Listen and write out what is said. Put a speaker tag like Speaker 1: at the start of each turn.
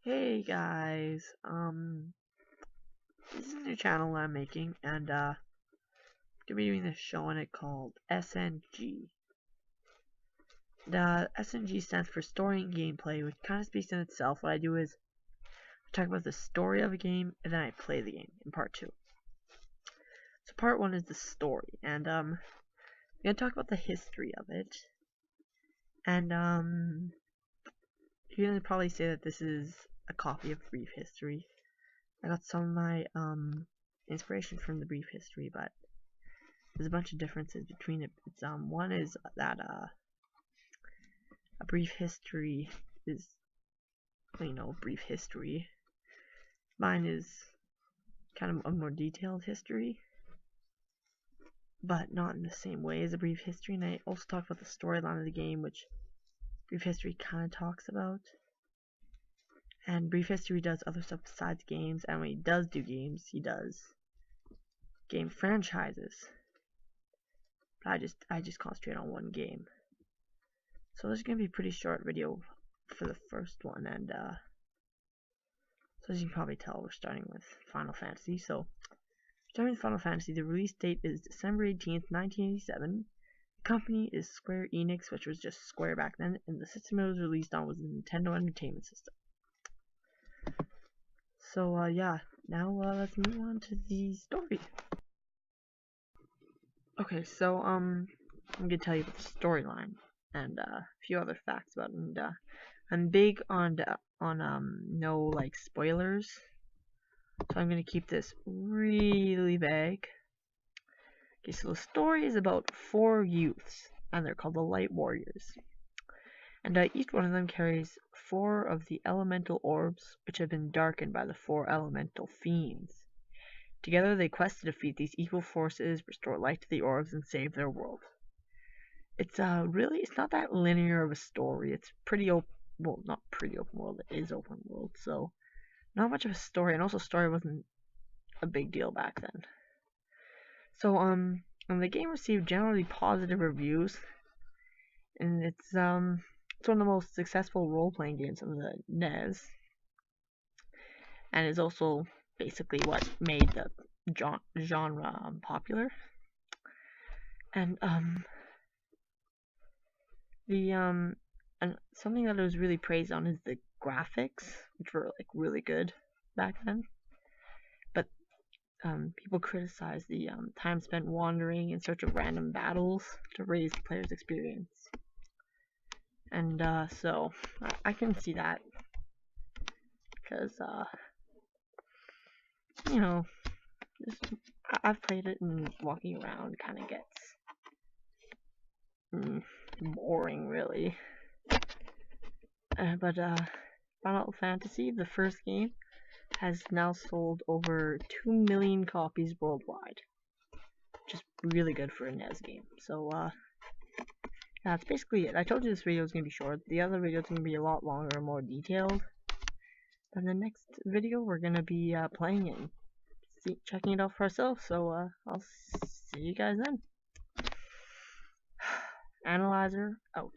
Speaker 1: Hey guys, this is a new channel I'm making, and gonna be doing this show on it called SNG. The SNG stands for Story and Gameplay, which kind of speaks in itself. What I do is I talk about the story of a game, and then I play the game in part 2. So part 1 is the story, and I'm gonna talk about the history of it, and you're gonna probably say that this is a copy of Brief History. I got some of my inspiration from the Brief History, but there's a bunch of differences between it. It's one is that a brief history is brief history. Mine is kind of a more detailed history, but not in the same way as a brief history. And I also talk about the storyline of the game, which brief history kind of talks about. And brief history does other stuff besides games, and when he does do games, he does game franchises. But I just concentrate on one game. So this is gonna be a pretty short video for the first one, and so as you can probably tell, we're starting with Final Fantasy. So starting with Final Fantasy, the release date is December 18th, 1987. The company is Square Enix, which was just Square back then, and the system it was released on was the Nintendo Entertainment System. So yeah, now let's move on to the story. Okay, so I'm gonna tell you about the storyline and a few other facts about it. And I'm big on no like spoilers, so I'm gonna keep this really vague. Okay, so the story is about 4 youths, and they're called the Light Warriors. And each one of them carries 4 of the elemental orbs, which have been darkened by the 4 elemental fiends. Together they quest to defeat these evil forces, restore light to the orbs, and save their world. It's it's not that linear of a story. It's pretty open, well, not pretty open world, it is open world, so not much of a story, and also story wasn't a big deal back then. So and the game received generally positive reviews, and it's one of the most successful role-playing games on the NES, and is also basically what made the genre popular. And and something that was really praised on is the graphics, which were like really good back then. But people criticize the time spent wandering in search of random battles to raise the player's experience. And so I can see that, because I've played it, and walking around kind of gets boring, really. But Final Fantasy, the first game, has now sold over 2 million copies worldwide, which is really good for a NES game. So that's basically it. I told you this video was going to be short. The other video is going to be a lot longer and more detailed. But in the next video, we're going to be playing it and checking it out for ourselves. So I'll see you guys then. Analyzer out.